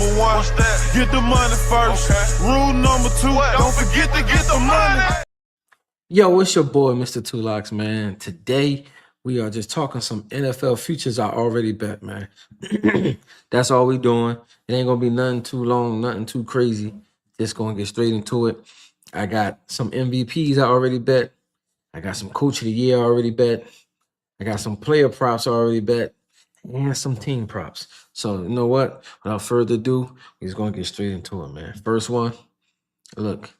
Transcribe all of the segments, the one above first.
number one. What's that? Get the money first. Okay. Rule number two, don't forget to get the money. Yo, it's your boy, MrTwoLocks, man. Today, we are just talking some NFL futures I already bet, man. That's all we doing. It ain't gonna be nothing too long, nothing too crazy. Just gonna get straight into it. I got some MVPs I already bet. I got some Coach of the Year I already bet. I got some player props I already bet. And some team props. So, you know what? Without further ado, we're just gonna get straight into it, man. First one, look.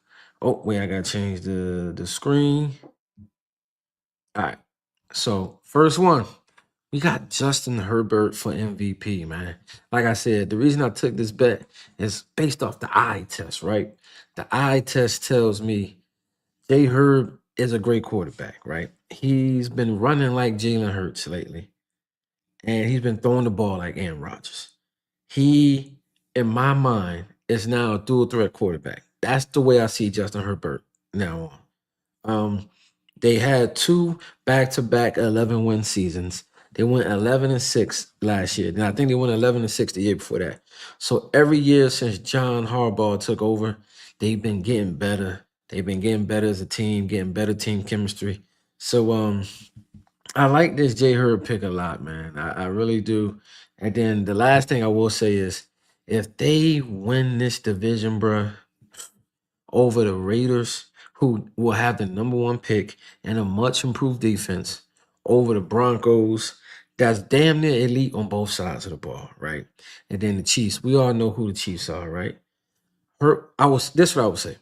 Oh, wait, I gotta change the screen. All right. So first one, we got Justin Herbert for MVP, man. Like I said, the reason I took this bet is based off the eye test, right? The eye test tells me Jay Herb is a great quarterback, right? He's been running like Jalen Hurts lately, and he's been throwing the ball like Aaron Rodgers. He, in my mind, is now a dual threat quarterback. That's the way I see Justin Herbert now on. They had 2 back-to-back 11-win seasons. They went 11-6 last year. And I think they went 11-6 the year before that. So every year since John Harbaugh took over, they've been getting better. They've been getting better as a team, getting better team chemistry. So I like this Jay Herb pick a lot, man. I really do. And then the last thing I will say is, if they win this division, bruh, over the Raiders, who will have the #1 pick and a much improved defense, over the Broncos, that's damn near elite on both sides of the ball, right? And then the Chiefs, we all know who the Chiefs are, right? This is what I would say.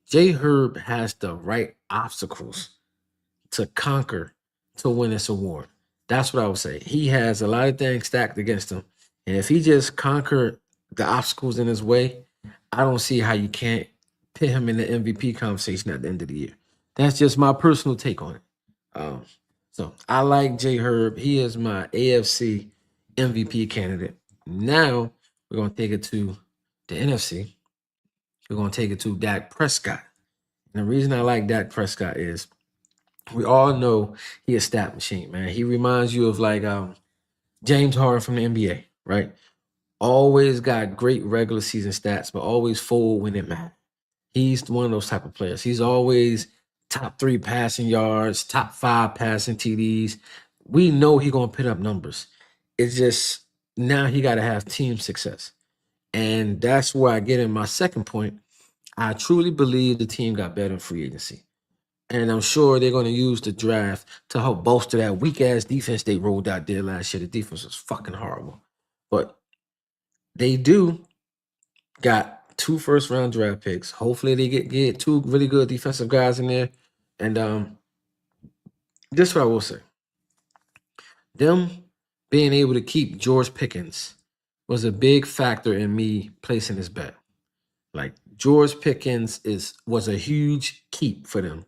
Jay Herb has the right obstacles to conquer to win this award. That's what I would say. He has a lot of things stacked against him. And if he just conquer the obstacles in his way, I don't see how you can't put him in the MVP conversation at the end of the year. That's just my personal take on it. So I like Jay Herb. He is my AFC MVP candidate. Now we're going to take it to the NFC. We're going to take it to Dak Prescott. And the reason I like Dak Prescott is we all know he a stat machine, man. He reminds you of like James Harden from the NBA, right? Always got great regular season stats, but always fold when it matters. He's one of those type of players. He's always top 3 passing yards, top 5 passing TDs. We know he's going to put up numbers. It's just now he got to have team success. And that's where I get in my second point. I truly believe the team got better in free agency. And I'm sure they're going to use the draft to help bolster that weak-ass defense they rolled out there last year. The defense was fucking horrible. But they got 2 first-round draft picks. Hopefully they get 2 really good defensive guys in there. And this is what I will say. Them being able to keep George Pickens was a big factor in me placing this bet. Like, George Pickens was a huge keep for them.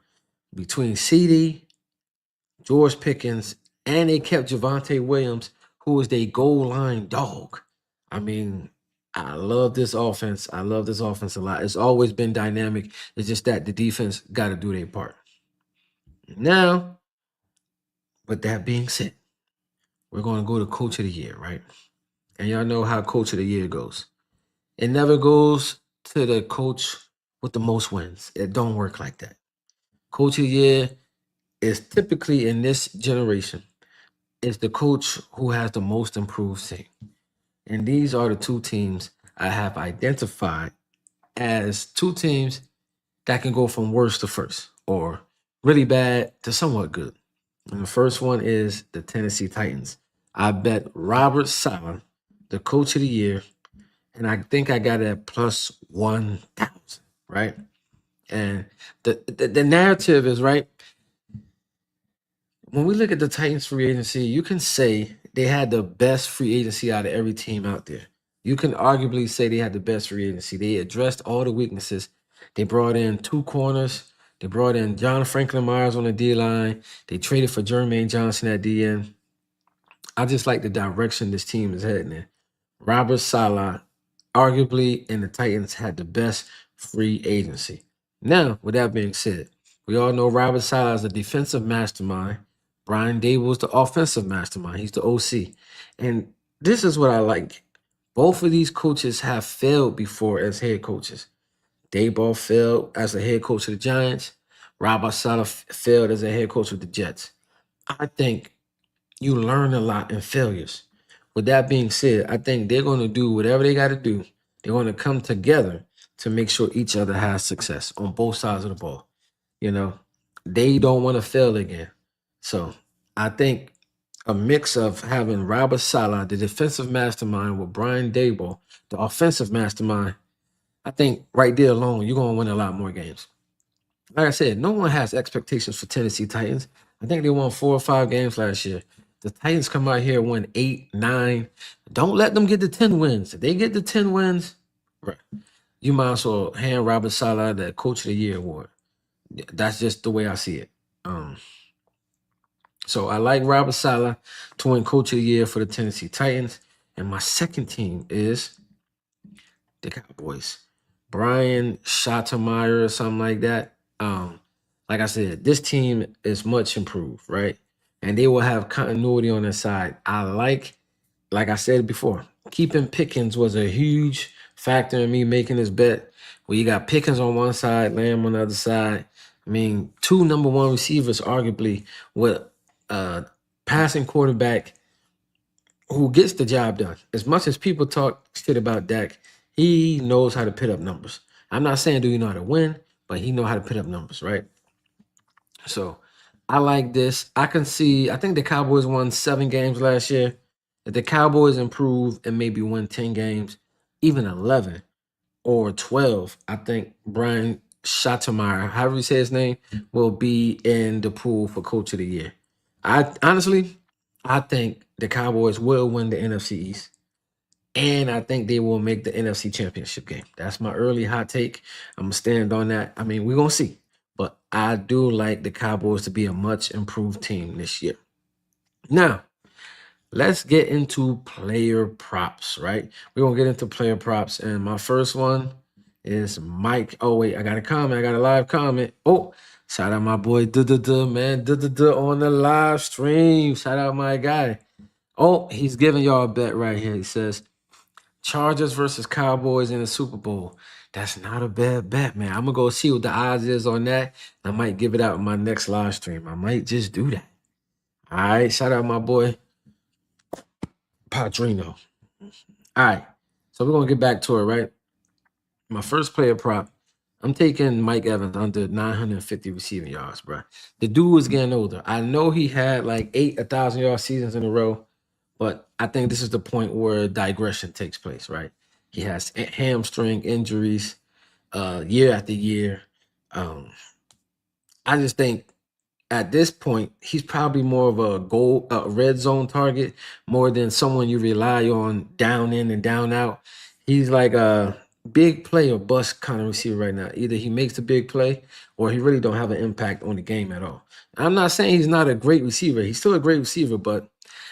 Between CD, George Pickens, and they kept Javonte Williams, who was their goal line dog. I mean, I love this offense. I love this offense a lot. It's always been dynamic. It's just that the defense got to do their part. Now, with that being said, we're going to go to Coach of the Year, right? And y'all know how Coach of the Year goes. It never goes to the coach with the most wins. It don't work like that. Coach of the Year is typically in this generation is the coach who has the most improved team. And these are the 2 teams I have identified as 2 teams that can go from worst to first, or really bad to somewhat good. And the first one is the Tennessee Titans. I bet Robert Saleh, the Coach of the Year, and I think I got it at plus 1,000, right? And the narrative is, right, when we look at the Titans free agency, you can say they had the best free agency out of every team out there. You can arguably say they had the best free agency. They addressed all the weaknesses. They brought in 2 corners. They brought in John Franklin Myers on the D-line. They traded for Jermaine Johnson at DN. I just like the direction this team is heading in. Robert Saleh, arguably, and the Titans had the best free agency. Now, with that being said, we all know Robert Saleh is a defensive mastermind. Brian Dable is the offensive mastermind. He's the OC. And this is what I like. Both of these coaches have failed before as head coaches. Daboll failed as a head coach of the Giants. Robert Saleh failed as a head coach of the Jets. I think you learn a lot in failures. With that being said, I think they're going to do whatever they got to do. They're going to come together to make sure each other has success on both sides of the ball. You know, they don't want to fail again. So I think a mix of having Robert Saleh, the defensive mastermind, with Brian Daboll, the offensive mastermind, I think right there alone, you're going to win a lot more games. Like I said, no one has expectations for Tennessee Titans. I think they won 4 or 5 games last year. The Titans come out here and win 8, 9. Don't let them get the 10 wins. If they get the 10 wins, right, you might as well hand Robert Saleh the Coach of the Year award. That's just the way I see it. So I like Robert Saleh to win Coach of the Year for the Tennessee Titans. And my second team is the Cowboys. Brian Schottenheimer or something like that. Like I said, this team is much improved, right? And they will have continuity on their side. I like I said before, keeping Pickens was a huge factor in me making this bet. Where you got Pickens on one side, Lamb on the other side. I mean, 2 number 1 receivers, arguably, with a passing quarterback who gets the job done. As much as people talk shit about Dak, he knows how to put up numbers. I'm not saying do you know how to win, but he know how to put up numbers, right? So I like this. I think the Cowboys won 7 games last year. If the Cowboys improve and maybe win 10 games, even 11 or 12, I think Brian Schottenheimer, however you say his name, will be in the pool for Coach of the Year. I think the Cowboys will win the NFC East. And I think they will make the NFC Championship game. That's my early hot take. I'm going to stand on that. I mean, we're going to see. But I do like the Cowboys to be a much improved team this year. Now, let's get into player props, right? We're going to get into player props. And my first one is Mike. Oh, wait, I got a comment. I got a live comment. Oh, shout out my boy, man. On the live stream. Shout out my guy. Oh, he's giving y'all a bet right here. He says, Chargers versus Cowboys in the Super Bowl. That's not a bad bet, man. I'm going to go see what the odds is on that. I might give it out in my next live stream. I might just do that. All right. Shout out my boy, Padrino. All right. So we're going to get back to it, right? My first player prop, I'm taking Mike Evans under 950 receiving yards, bro. The dude is getting older. I know he had like 8 1,000-yard seasons in a row. But I think this is the point where digression takes place, right? He has hamstring injuries year after year. I just think at this point, he's probably more of a red zone target more than someone you rely on down in and down out. He's like a big play or bust kind of receiver right now. Either he makes the big play or he really don't have an impact on the game at all. I'm not saying he's not a great receiver. He's still a great receiver, but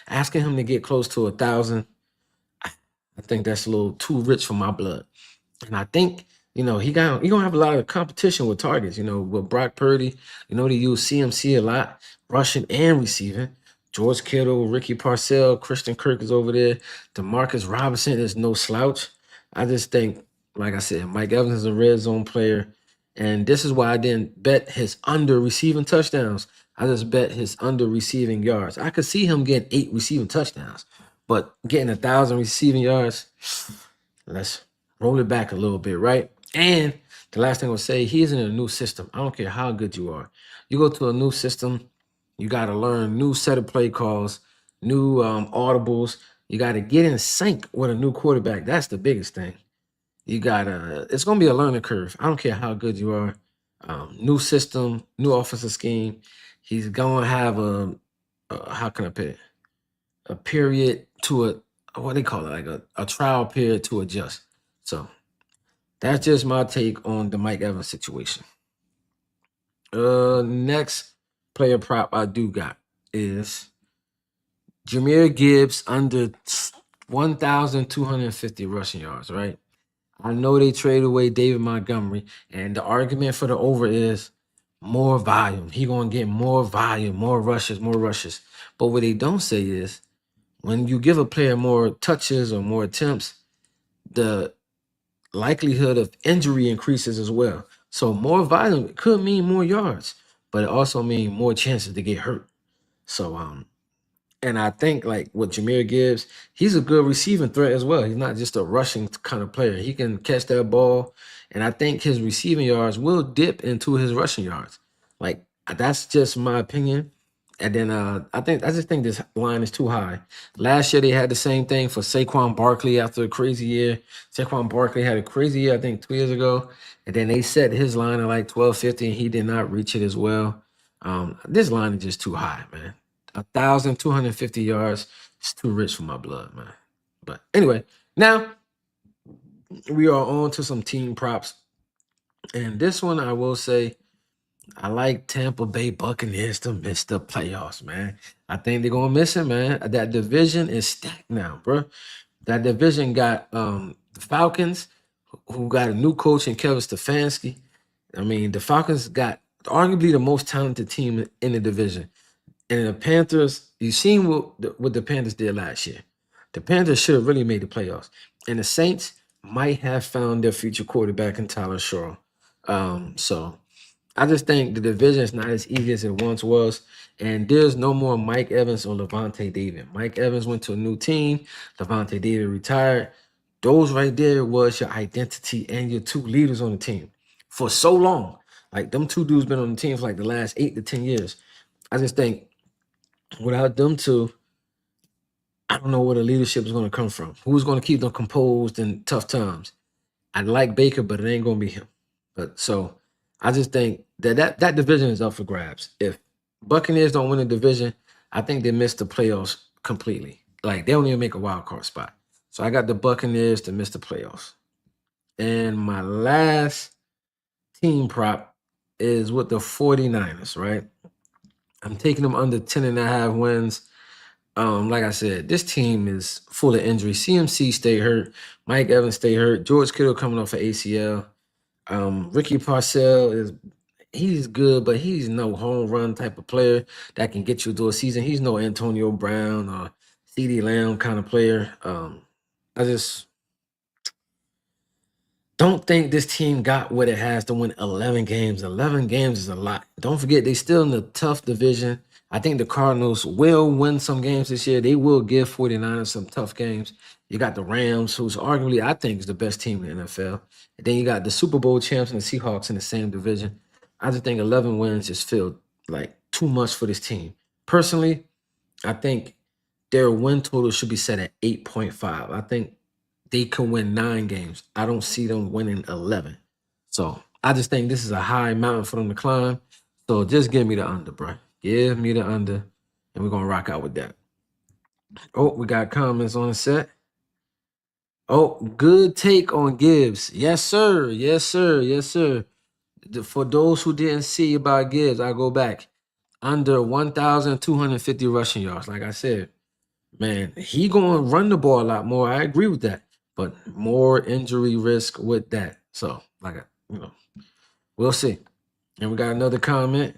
asking him to get close to 1,000, I think that's a little too rich for my blood. And I think, he gonna have a lot of competition with targets, with Brock Purdy. They use CMC a lot, rushing and receiving. George Kittle, Ricky Parcell, Christian Kirk is over there. DeMarcus Robinson is no slouch. I just think, like I said, Mike Evans is a red zone player. And this is why I didn't bet his under receiving touchdowns. I just bet his under receiving yards. I could see him getting 8 receiving touchdowns, but getting 1,000 receiving yards, let's roll it back a little bit, right? And the last thing I'll say, he's in a new system. I don't care how good you are. You go to a new system, you got to learn new set of play calls, new audibles. You got to get in sync with a new quarterback. That's the biggest thing. It's going to be a learning curve. I don't care how good you are. New system, new offensive scheme. He's going to have how can I put it? A period to what they call it, like a trial period to adjust. So that's just my take on the Mike Evans situation. Next player prop I do got is Jahmyr Gibbs under 1,250 rushing yards, right? I know they traded away David Montgomery, and the argument for the over is more volume. He going to get more volume, more rushes. But what they don't say is when you give a player more touches or more attempts, the likelihood of injury increases as well. So more volume could mean more yards, but it also means more chances to get hurt. So and I think like with Jahmyr Gibbs, he's a good receiving threat as well. He's not just a rushing kind of player. He can catch that ball, and I think his receiving yards will dip into his rushing yards. Like that's just my opinion. And then I just think this line is too high. Last year they had the same thing for Saquon Barkley after a crazy year. Saquon Barkley had a crazy year, I think 2 years ago, and then they set his line at like 1250, and he did not reach it as well. This line is just too high, man. 1,250 yards is too rich for my blood, man. But anyway, now we are on to some team props. And this one I will say, I like Tampa Bay Buccaneers to miss the playoffs, man. I think they're gonna miss it, man. That division is stacked now, bro. That division got the Falcons, who got a new coach in Kevin Stefanski. I mean, the Falcons got arguably the most talented team in the division. And the Panthers, you seen what the Panthers did last year. The Panthers should have really made the playoffs. And the Saints might have found their future quarterback in Tyler Shaw. So I just think the division is not as easy as it once was. And there's no more Mike Evans or Levante David. Mike Evans went to a new team. Levante David retired. Those right there was your identity and your two leaders on the team for so long. Like them two dudes been on the team for like the last 8 to 10 years. I just think without them two, I don't know where the leadership is going to come from. Who's going to keep them composed in tough times? I like Baker, but it ain't going to be him. But so I just think that division is up for grabs. If Buccaneers don't win the division, I think they miss the playoffs completely. Like they don't even make a wild card spot. So I got the Buccaneers to miss the playoffs. And my last team prop is with the 49ers, right? I'm taking them under 10.5 wins. Like I said, this team is full of injuries. CMC stay hurt. Mike Evans stay hurt. George Kittle coming off of ACL. Ricky Parcell he's good, but he's no home run type of player that can get you through a season. He's no Antonio Brown or CeeDee Lamb kind of player. I just don't think this team got what it has to win 11 games. 11 games is a lot. Don't forget, they still in a tough division. I think the Cardinals will win some games this year. They will give 49ers some tough games. You got the Rams, who's arguably, I think, is the best team in the NFL. And then you got the Super Bowl champs and the Seahawks in the same division. I just think 11 wins just feel like too much for this team. Personally, I think their win total should be set at 8.5. I think they can win 9 games. I don't see them winning 11. So I just think this is a high mountain for them to climb. So just give me the under, bro. Give me the under, and we're going to rock out with that. Oh, we got comments on the set. Oh, good take on Gibbs. Yes, sir. Yes, sir. Yes, sir. For those who didn't see about Gibbs, I go back. Under 1,250 rushing yards. Like I said, man, he going to run the ball a lot more. I agree with that. But more injury risk with that. So, we'll see. And we got another comment.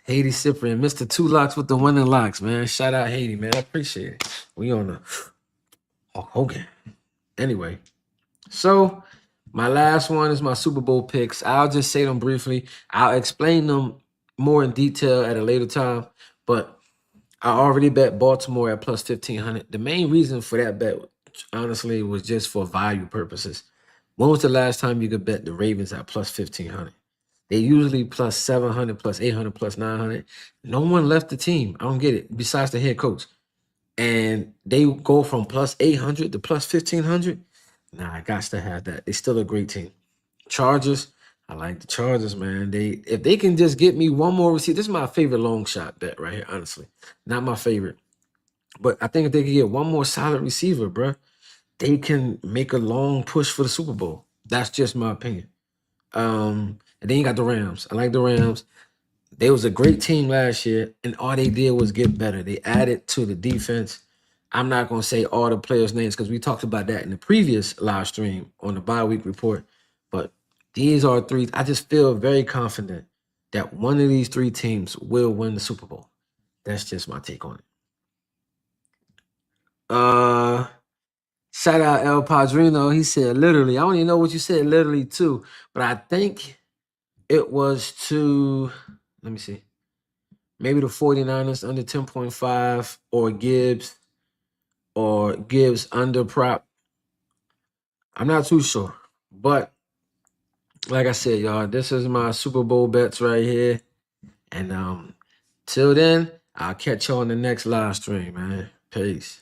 Haiti Cyprian, MrTwoLocks with the winning locks, man. Shout out Haiti, man. I appreciate it. We on the Hulk Hogan. Anyway, so my last one is my Super Bowl picks. I'll just say them briefly. I'll explain them more in detail at a later time. But I already bet Baltimore at plus 1,500. The main reason for that bet, honestly, was just for value purposes. When was the last time you could bet the Ravens at plus 1,500? They usually plus 700, plus 800, plus 900. No one left the team. I don't get it, besides the head coach. And they go from plus 800 to plus 1,500. Nah, I got to have that. They're still a great team. Chargers, I like the Chargers, man. If they can just get me one more receiver, this is my favorite long shot bet right here, honestly. Not my favorite. But I think if they can get one more solid receiver, bro, they can make a long push for the Super Bowl. That's just my opinion. And then you got the Rams. I like the Rams. They was a great team last year, and all they did was get better. They added to the defense. I'm not going to say all the players' names because we talked about that in the previous live stream on the bye week report. But these are 3. I just feel very confident that one of these 3 teams will win the Super Bowl. That's just my take on it. Shout out El Padrino. He said literally. I don't even know what you said literally to, but I think it was to, let me see, maybe the 49ers under 10.5 or Gibbs under prop. I'm not too sure. But like I said, y'all, this is my Super Bowl bets right here. And till then, I'll catch y'all on the next live stream, man. Peace.